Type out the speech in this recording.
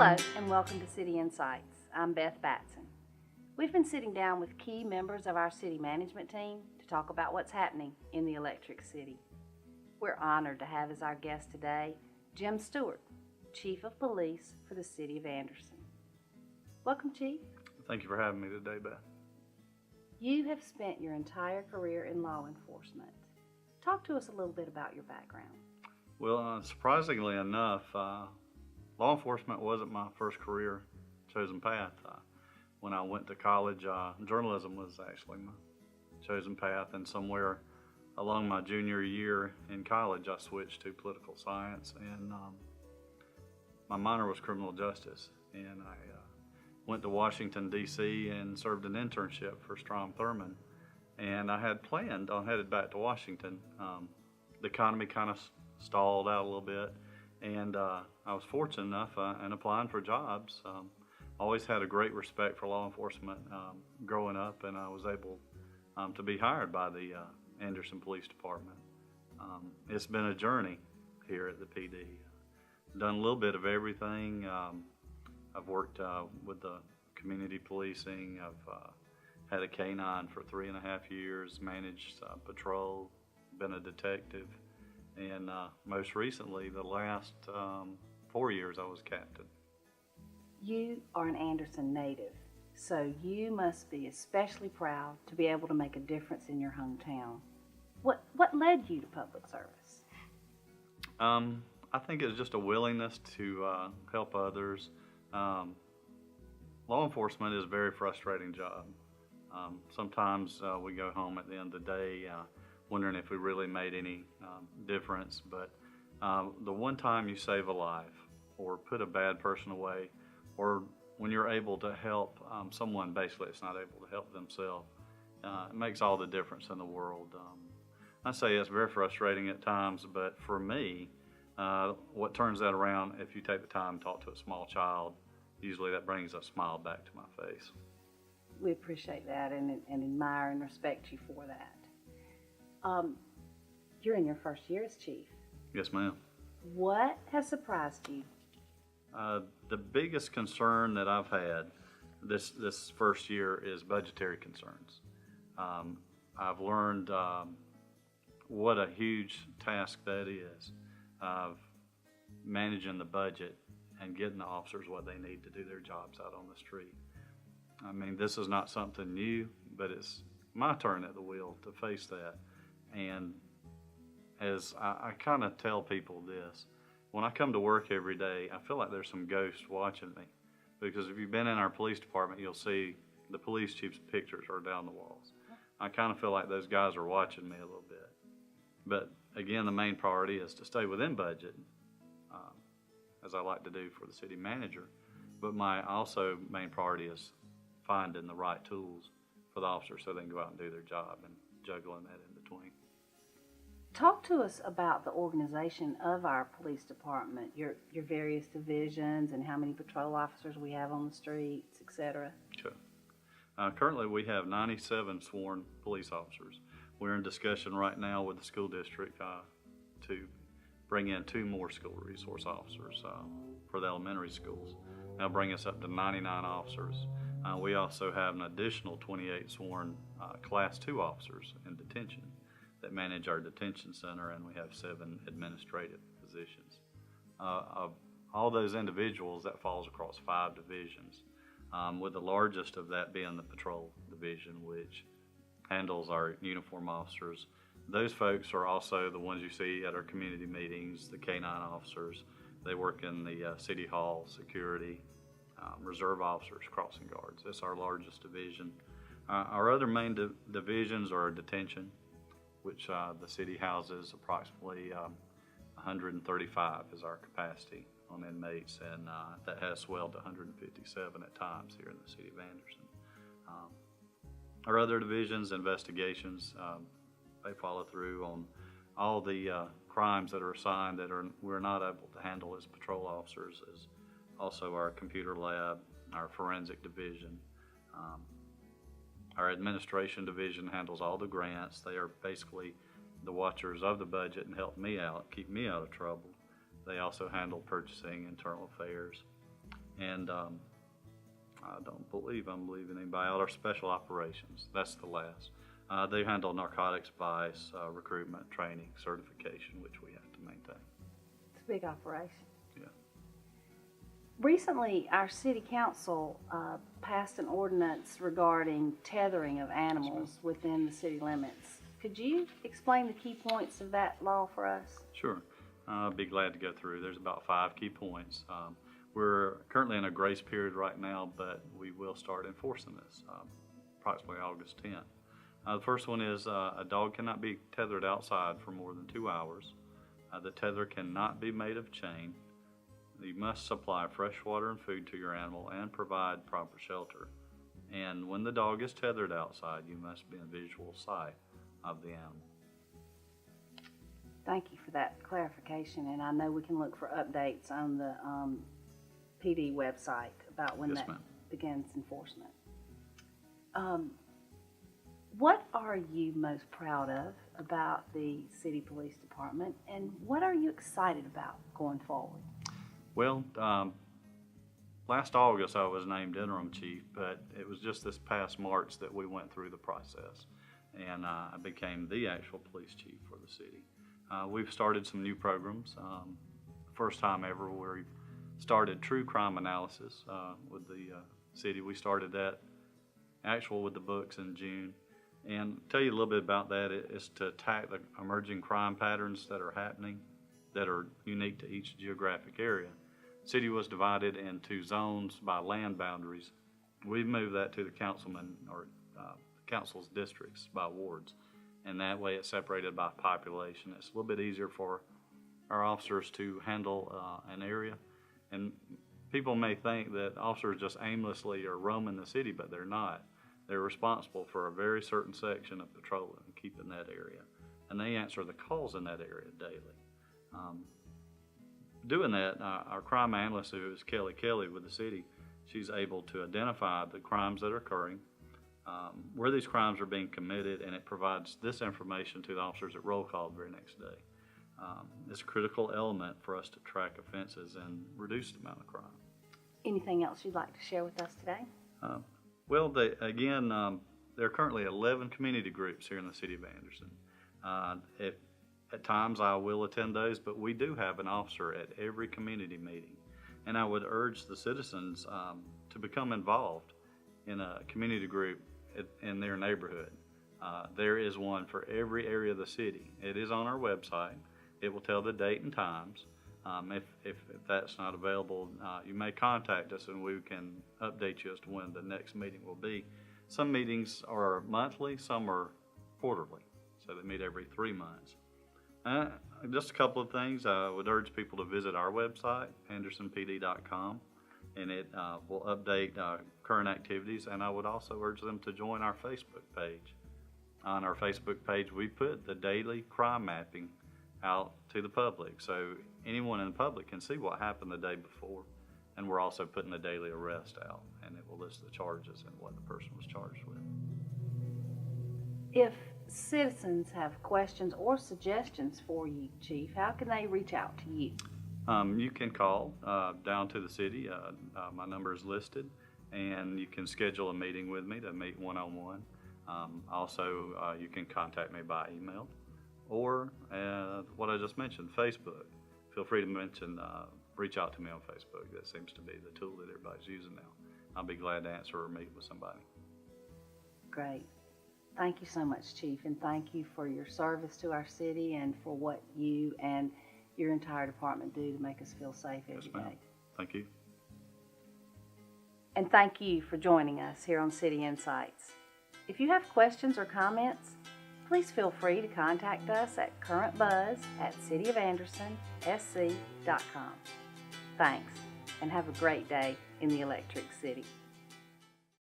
Hello and welcome to City Insights. I'm Beth Batson. We've been sitting down with key members of our city management team to talk about what's happening in the electric city. We're honored to have as our guest today Jim Stewart, Chief of Police for the City of Anderson. Welcome, Chief. Thank you for having me today, Beth. You have spent your entire career in law enforcement. Talk to us a little bit about your background. Well, surprisingly enough, law enforcement wasn't my first career chosen path. When I went to college, journalism was actually my chosen path, and somewhere along my junior year in college, I switched to political science, and my minor was criminal justice, and I went to Washington, D.C. and served an internship for Strom Thurmond, and I had planned on headed back to Washington. The economy kind of stalled out a little bit, and I was fortunate enough in applying for jobs. Always had a great respect for law enforcement growing up, and I was able to be hired by the Anderson Police Department. It's been a journey here at the PD. Done a little bit of everything. I've worked with the community policing. I've had a K-9 for 3.5 years, managed patrol, been a detective, and most recently, the last 4 years, I was captain. You are an Anderson native, so you must be especially proud to be able to make a difference in your hometown. What led you to public service? I think it's just a willingness to help others. Law enforcement is a very frustrating job. Sometimes we go home at the end of the day wondering if we really made any difference, but the one time you save a life or put a bad person away, or when you're able to help someone basically that's not able to help themselves, it makes all the difference in the world. I say it's very frustrating at times, but for me, what turns that around, if you take the time to talk to a small child, usually that brings a smile back to my face. We appreciate that and admire and respect you for that. You're in your first year as chief. Yes, ma'am. What has surprised you? The biggest concern that I've had this first year is budgetary concerns. I've learned what a huge task that is of managing the budget and getting the officers what they need to do their jobs out on the street. I mean, this is not something new, but it's my turn at the wheel to face that. And as I kind of tell people this, when I come to work every day, I feel like there's some ghosts watching me. Because if you've been in our police department, you'll see the police chief's pictures are down the walls. I kind of feel like those guys are watching me a little bit. But again, the main priority is to stay within budget, as I like to do for the city manager. But my also main priority is finding the right tools for the officers so they can go out and do their job, and juggling that in between. Talk to us about the organization of our police department, your various divisions and how many patrol officers we have on the streets, etc. Sure. Currently we have 97 sworn police officers. We're in discussion right now with the school district to bring in 2 more school resource officers for the elementary schools. That'll bring us up to 99 officers. We also have an additional 28 sworn Class 2 officers in detention that manage our detention center, and we have 7 administrative positions. Of all those individuals, that falls across 5 divisions, with the largest of that being the patrol division, which handles our uniform officers. Those folks are also the ones you see at our community meetings, the K-9 officers. They work in the City Hall, security, reserve officers, crossing guards. That's our largest division. Our other main divisions are detention, which the city houses approximately 135 is our capacity on inmates, and that has swelled to 157 at times here in the city of Anderson. Our other divisions, investigations, they follow through on all the crimes that are assigned that we're not able to handle as patrol officers, as also our computer lab, our forensic division. Our administration division handles all the grants. They are basically the watchers of the budget and help me out, keep me out of trouble. They also handle purchasing, internal affairs. And I don't believe I'm leaving anybody out. Our special operations, that's the last. They handle narcotics, vice, recruitment, training, certification, which we have to maintain. It's a big operation. Yeah. Recently, our city council passed an ordinance regarding tethering of animals within the city limits. Could you explain the key points of that law for us? Sure. I'd be glad to go through. There's about 5 key points. We're currently in a grace period right now, but we will start enforcing this approximately August 10th. The first one is a dog cannot be tethered outside for more than 2 hours. The tether cannot be made of chain. You must supply fresh water and food to your animal and provide proper shelter. And when the dog is tethered outside, you must be in visual sight of the animal. Thank you for that clarification, and I know we can look for updates on the PD website about when Yes, that ma'am. begins enforcement. What are you most proud of about the city police department, and what are you excited about going forward? Well, last August I was named interim chief, but it was just this past March that we went through the process, and I became the actual police chief for the city. We've started some new programs. First time ever we started true crime analysis with the city. We started that with the books in June. And tell you a little bit about that is to attack the emerging crime patterns that are happening that are unique to each geographic area. City was divided into zones by land boundaries. We moved that to the councilman or council's districts by wards, and that way it's separated by population. It's a little bit easier for our officers to handle an area. And people may think that officers just aimlessly are roaming the city, but they're not. They're responsible for a very certain section of patrolling and keeping that area, and they answer the calls in that area daily. Doing that, our crime analyst, who is Kelly with the city, she's able to identify the crimes that are occurring, where these crimes are being committed, and it provides this information to the officers at roll call the very next day. It's a critical element for us to track offenses and reduce the amount of crime. Anything else you'd like to share with us today? Well, there are currently 11 community groups here in the city of Anderson. At times I will attend those, but we do have an officer at every community meeting. And I would urge the citizens to become involved in a community group in their neighborhood. There is one for every area of the city. It is on our website. It will tell the date and times. If that's not available, you may contact us and we can update you as to when the next meeting will be. Some meetings are monthly, some are quarterly, so they meet every 3 months. Just a couple of things. I would urge people to visit our website, andersonpd.com, and it will update current activities, and I would also urge them to join our Facebook page. On our Facebook page, we put the daily crime mapping out to the public, so anyone in the public can see what happened the day before, and we're also putting the daily arrest out, and it will list the charges and what the person was charged with. If citizens have questions or suggestions for you, Chief, how can they reach out to you? You can call down to the city. My number is listed, and you can schedule a meeting with me to meet one-on-one. Also, you can contact me by email or what I just mentioned, Facebook. Feel free to reach out to me on Facebook. That seems to be the tool that everybody's using now. I'll be glad to answer or meet with somebody. Great. Thank you so much, Chief, and thank you for your service to our city and for what you and your entire department do to make us feel safe every day. Thank you. And thank you for joining us here on City Insights. If you have questions or comments, please feel free to contact us at currentbuzz@cityofandersonsc.com. Thanks, and have a great day in the Electric City.